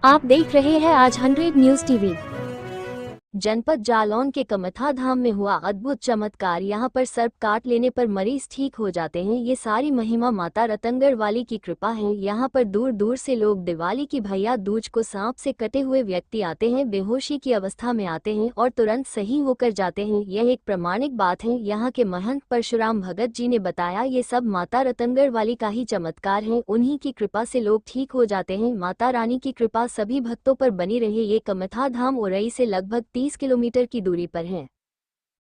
आप देख रहे हैं आज 100 न्यूज टीवी। जनपद जालौन के कमथा धाम में हुआ अद्भुत चमत्कार। यहाँ पर सर्प काट लेने पर मरीज ठीक हो जाते हैं। ये सारी महिमा माता रतनगढ़ वाली की कृपा है। यहाँ पर दूर दूर से लोग दिवाली की भैया दूज को सांप से कटे हुए व्यक्ति आते हैं, बेहोशी की अवस्था में आते हैं और तुरंत सही होकर जाते हैं। यह एक प्रमाणिक बात है। यहाँ के महंत परशुराम भगत जी ने बताया, ये सब माता रतनगढ़ वाली का ही चमत्कार है। उन्हीं की कृपा से लोग ठीक हो जाते हैं। माता रानी की कृपा सभी भक्तों पर बनी रहे। ये कमथा धाम उरई से लगभग 30 किलोमीटर की दूरी पर है।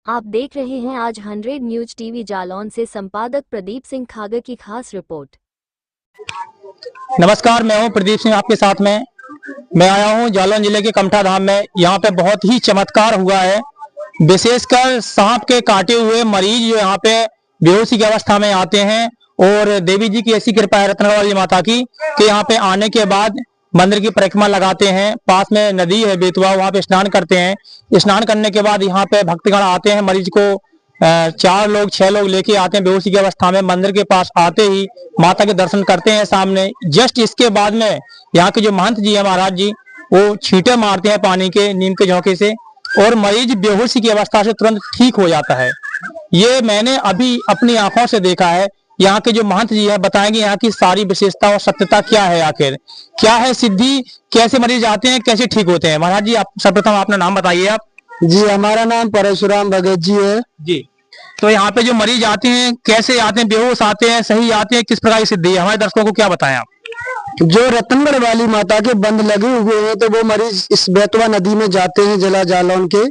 आप देख रहे हैं आज 100 न्यूज टीवी। जालौन से संपादक प्रदीप सिंह खागर की खास रिपोर्ट। नमस्कार, मैं हूं प्रदीप सिंह आपके साथ में। मैं आया हूं जालौन जिले के कमठा धाम में। यहाँ पे बहुत ही चमत्कार हुआ है। विशेषकर सांप के काटे हुए मरीज जो यहाँ पे बेहोशी की अवस्था में आते हैं और देवी जी की ऐसी कृपा है रत्नगढ़ वाली माता की कि यहाँ पे आने के बाद मंदिर की परिक्रमा लगाते हैं। पास में नदी है बेतवा, वहां पे स्नान करते हैं। स्नान करने के बाद यहाँ पे भक्तगण आते हैं। मरीज को 4 लोग 6 लोग लेके आते हैं बेहोशी की अवस्था में। मंदिर के पास आते ही माता के दर्शन करते हैं सामने। जस्ट इसके बाद में यहाँ के जो महंत जी है महाराज जी, वो छींटे मारते हैं पानी के नीम के झोंके से और मरीज बेहोशी की अवस्था से तुरंत ठीक हो जाता है। ये मैंने अभी अपनी आंखों से देखा है। यहाँ के जो महंत जी है बताएंगे यहाँ की सारी विशेषता और सत्यता क्या है, आखिर क्या है सिद्धि, कैसे मरीज आते हैं, कैसे ठीक होते हैं। महाराज जी, आप सर्वप्रथम अपना नाम बताइए। आप जी, हमारा नाम परशुराम भगत जी है जी। तो यहाँ पे जो मरीज आते हैं कैसे आते हैं, बेहोश आते हैं, सही आते हैं, किस प्रकार की सिद्धि है, हमारे दर्शकों को क्या बताएं आप। जो रतनगढ़ वाली माता के बंद लगे हुए हैं तो वो मरीज इस बेतवा नदी में जाते हैं जिला जालौन के,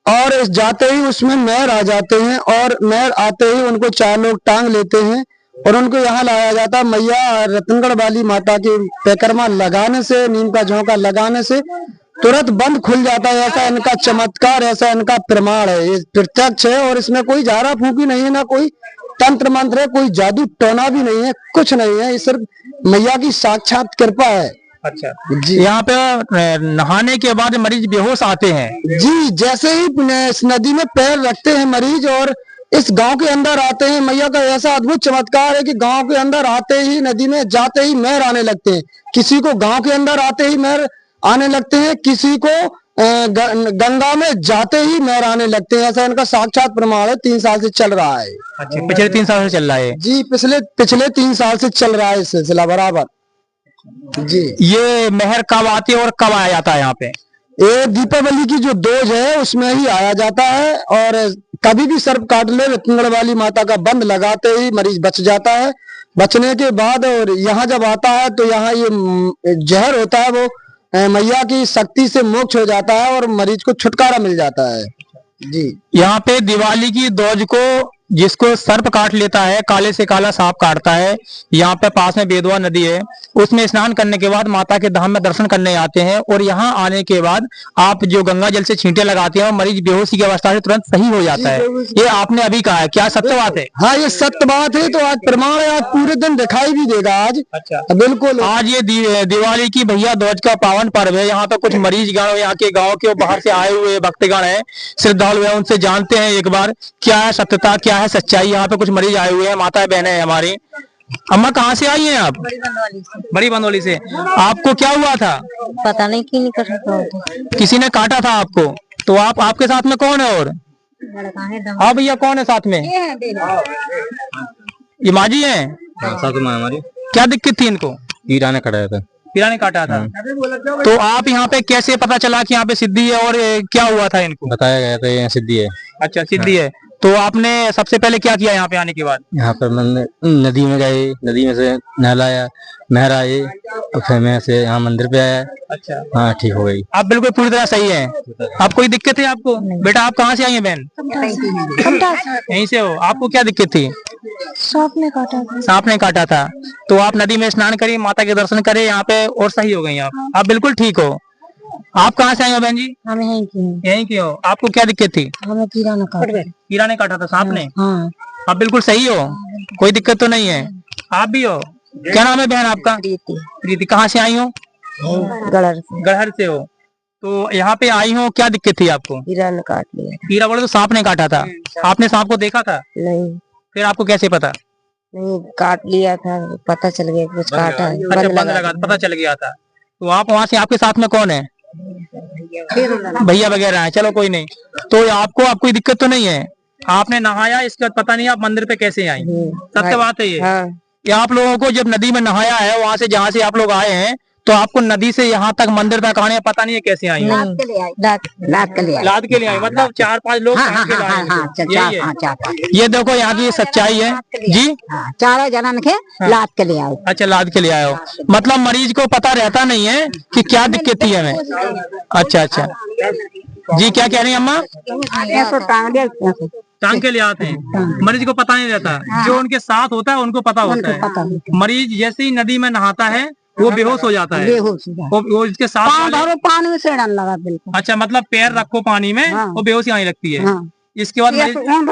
और जाते ही उसमें नहर आ जाते हैं और नहर आते ही उनको 4 लोग टांग लेते हैं और उनको यहाँ लाया जाता है। मैया रतनगढ़ वाली माता की परिक्रमा लगाने से, नीम का झोंका लगाने से तुरंत बंद खुल जाता है। ऐसा इनका चमत्कार, ऐसा इनका प्रमाण है, ये प्रत्यक्ष है और इसमें कोई झाड़ा फूकी नहीं है, ना कोई तंत्र मंत्र है, कोई जादू टोना भी नहीं है, कुछ नहीं है। ये सिर्फ मैया की साक्षात कृपा है। अच्छा जी। यहाँ पे नहाने के बाद मरीज बेहोश आते हैं जी, जैसे ही इस नदी में पैर रखते हैं मरीज और इस गांव के अंदर आते हैं, मैया का ऐसा अद्भुत चमत्कार है कि गांव के अंदर आते ही, नदी में जाते ही महर आने लगते हैं। किसी को गांव के अंदर आते ही महर आने लगते हैं, किसी को गंगा में जाते ही महर आने लगते हैं। ऐसा इनका साक्षात प्रमाण है। 3 साल से चल रहा है। अच्छा, पिछले 3 साल से चल रहा है जी, पिछले 3 साल से चल रहा है सिलसिला बराबर जी। ये महर कब आती है और कब आया जाता है यहाँ पे? ये दीपावली की जो दोज है उसमें ही आया जाता है और कभी भी सर्प काट ले रतनगढ़ वाली माता का बंद लगाते ही मरीज बच जाता है। बचने के बाद और यहाँ जब आता है तो यहाँ ये जहर होता है, वो मैया की शक्ति से मोक्ष हो जाता है और मरीज को छुटकारा मिल जाता है जी। यहाँ पे दिवाली की दोज को जिसको सर्प काट लेता है, काले से काला सांप काटता है, यहाँ पे पास में बेतवा नदी है, उसमें स्नान करने के बाद माता के धाम में दर्शन करने आते हैं और यहाँ आने के बाद आप जो गंगा जल से छींटे लगाते हैं मरीज बेहोशी की अवस्था से तुरंत सही हो जाता है। ये आपने अभी कहा है, क्या सत्य बात है? हाँ, ये सत्य बात है। तो आज प्रमाण है, आज पूरे दिन दिखाई भी देगा आज। अच्छा, बिल्कुल। आज ये दिवाली की भैया दूज का पावन पर्व है। यहाँ पे कुछ मरीज गण यहाँ के गाँव के बाहर से आए हुए भक्तगण है, श्रद्धालु है, उनसे जानते हैं एक बार क्या है सत्यता, क्या है सच्चाई। यहाँ पे कुछ मरीज आए हुए हैं, माता बहनें हैं हमारी। अम्मा, कहाँ से आई हैं आप? बड़ी बंदौली से। आपको क्या हुआ था? पता नहीं, क्यों नहीं कर सकता, किसी ने काटा था आपको? तो आपके साथ में कौन है? और हाँ भैया, कौन है साथ में? ये माँ जी है साथ में हमारी। क्या दिक्कत थी इनको? कीड़ा ने काटा था। कीड़ा ने काटा था। तो आप यहाँ पे कैसे पता चला कि यहाँ पे सिद्धि है और क्या हुआ था इनको? बताया गया था यहाँ सिद्धि है। अच्छा, सिद्धि है। तो आपने सबसे पहले क्या किया यहाँ पे आने के बाद? यहाँ पर मैंने नदी में गए, नदी में से नहलाया, महर आए, फिर मैं से यहाँ मंदिर पे आया। अच्छा, हाँ, ठीक हो गई। आप बिल्कुल पूरी तरह सही हैं। आप कोई दिक्कत है आपको? बेटा, आप कहाँ से आई हैं बहन? यहीं से हो। आपको क्या दिक्कत थी? सांप ने काटा था। सांप ने काटा था। तो आप नदी में स्नान करिए, माता के दर्शन करें यहाँ पे और सही हो गई आप बिल्कुल ठीक हो। आप कहाँ से आई हो बहन जी? हम यहीं की हो। आपको क्या दिक्कत थी? हमें कीड़ा ने काटा। कीड़ा ने काटा था, सांप ने? हाँ। आप बिल्कुल सही हो, कोई दिक्कत तो नहीं है। आप भी हो? क्या नाम है बहन आपका? प्रीति। कहाँ से आई हो? गढ़र से हो। तो यहाँ पे आई हो, क्या दिक्कत थी आपको? कीड़ा ने काट लिया। कीड़ा बोले तो सांप ने काटा था। आपने सांप को देखा था? नहीं। फिर आपको कैसे पता? नहीं, काट लिया था, पता चल गया कुछ काटा है। अच्छा, बंद लगा पता चल गया था। तो आप वहाँ से, आपके साथ में कौन है? भैया वगैरह है, चलो कोई नहीं। तो आपको कोई दिक्कत तो नहीं है? आपने नहाया, इसके बाद पता नहीं आप मंदिर पे कैसे आई? सत्य बात है ये कि आप लोगों को जब नदी में नहाया है, वहाँ से जहाँ से आप लोग आए हैं, तो आपको नदी से यहाँ तक मंदिर तक आने पता नहीं है कैसे आई? लाद के लिए आई। लाद के लिए आई, मतलब 4-5 लोग टांग के लाए हैं। यही है। ये देखो यहाँ की सच्चाई है जी। चारों जनन के लाद के लिए आओ। अच्छा, लाद के लिए आए हो, मतलब मरीज को पता रहता नहीं है कि क्या दिक्कत थी हमें। अच्छा अच्छा जी, क्या कह रही हैं अम्मा? टांग के लिए आते हैं, मरीज को पता नहीं रहता। जो उनके साथ होता है उनको पता होता है। मरीज जैसे ही नदी में नहाता है वो बेहोश हो जाता है। वो इसके साथ पानी से डर लगा बिल्कुल। अच्छा, मतलब पैर रखो पानी में, वो बेहोशी आने लगती है। इसके बाद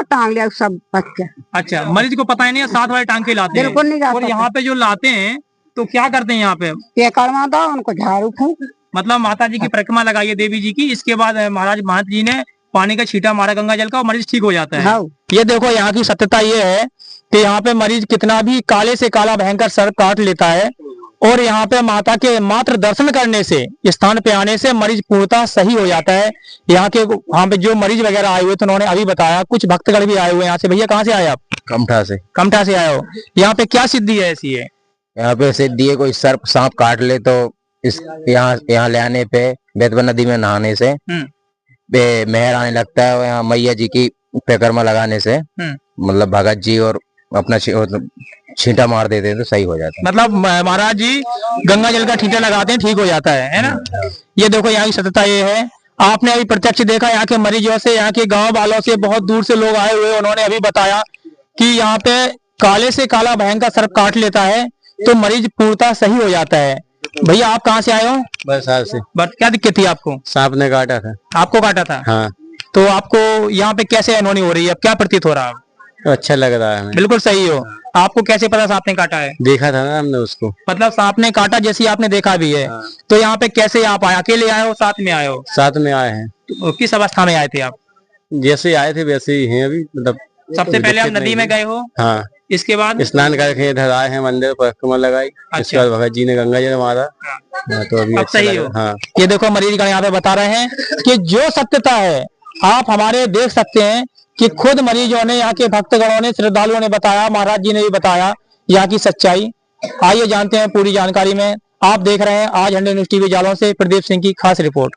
टांग लिया सब बच्चे। अच्छा, मरीज को पता ही नहीं है, साथ वाले टांग के लाते हैं। और यहाँ पे जो लाते हैं तो क्या करते हैं यहाँ पे? उनको झाड़ू फूंक, मतलब माता जी की परिक्रमा लगाई है, देवी जी की। इसके बाद महाराज महंत जी ने पानी का छींटा मारा गंगा जल का और मरीज ठीक हो जाता है। ये देखो यहाँ की सत्यता ये है कि यहाँ पे मरीज कितना भी काले से काला भयंकर सर्प काट लेता है, और यहाँ पे माता के मात्र दर्शन करने से, स्थान पे आने से मरीज पूर्णतः सही हो जाता है। यहाँ पे जो मरीज वगैरह आए हुए थे उन्होंने अभी बताया, कुछ भक्तगण भी आए हुए हैं यहाँ से। भैया कहाँ से आए आप? कमठा से। कमठा से आए हो। यहाँ पे क्या सिद्धि है ऐसी है? यहाँ पे सिद्धि है, कोई सर्प सांप काट ले तो इस यहाँ ले आने पे, बेतवा नदी में नहाने से मेहर आने लगता है। यहाँ मैया जी की परिक्रमा लगाने से मतलब भगत जी और अपना छींटा मार देते हैं तो सही हो जाता है। मतलब महाराज जी गंगा जल का छींटा लगाते हैं, ठीक हो जाता है ना? ये देखो यहाँ की सत्यता ये है। आपने अभी प्रत्यक्ष देखा यहाँ के मरीजों से, यहाँ के गांव वालों से, बहुत दूर से लोग आए हुए, उन्होंने अभी बताया कि यहाँ पे काले से काला भयंकर सर्प काट लेता है तो मरीज पूर्णतः सही हो जाता है। भैया आप कहाँ से आए हो? बरसात से। बट क्या दिक्कत थी आपको? सांप ने काटा था। आपको काटा था? हाँ। तो आपको यहाँ पे कैसे अनहोनी हो रही है, अब क्या प्रतीत हो रहा है? तो अच्छा लग रहा है हमें। बिल्कुल सही हो। आपको कैसे पता सांप ने काटा है? देखा था ना हमने उसको। मतलब सांप ने काटा जैसे आपने देखा भी है। हाँ। तो यहाँ पे कैसे आप आए? अकेले आए हो, साथ में आए हो? साथ में आए हैं। तो किस अवस्था में आए थे आप? जैसे आए थे वैसे ही हैं अभी, मतलब सबसे पहले आप नदी में गए हो? हाँ। इसके बाद स्नान करके इधर आए हैं, मंदिर पर परिक्रमा लगाई। अच्छा। इसके बाद भगत जी ने गंगा जल मारा। तो अभी अब अच्छा सही हो। हाँ। ये देखो मरीज का यहाँ पे बता रहे हैं कि जो सत्यता है आप हमारे देख सकते हैं कि खुद मरीजों ने, यहाँ के भक्तगणों ने, श्रद्धालुओं ने बताया, महाराज जी ने भी बताया यहाँ की सच्चाई। आइए जानते हैं पूरी जानकारी में। आप देख रहे हैं आज 100 न्यूज़ टीवी जालौन से प्रदीप सिंह की खास रिपोर्ट।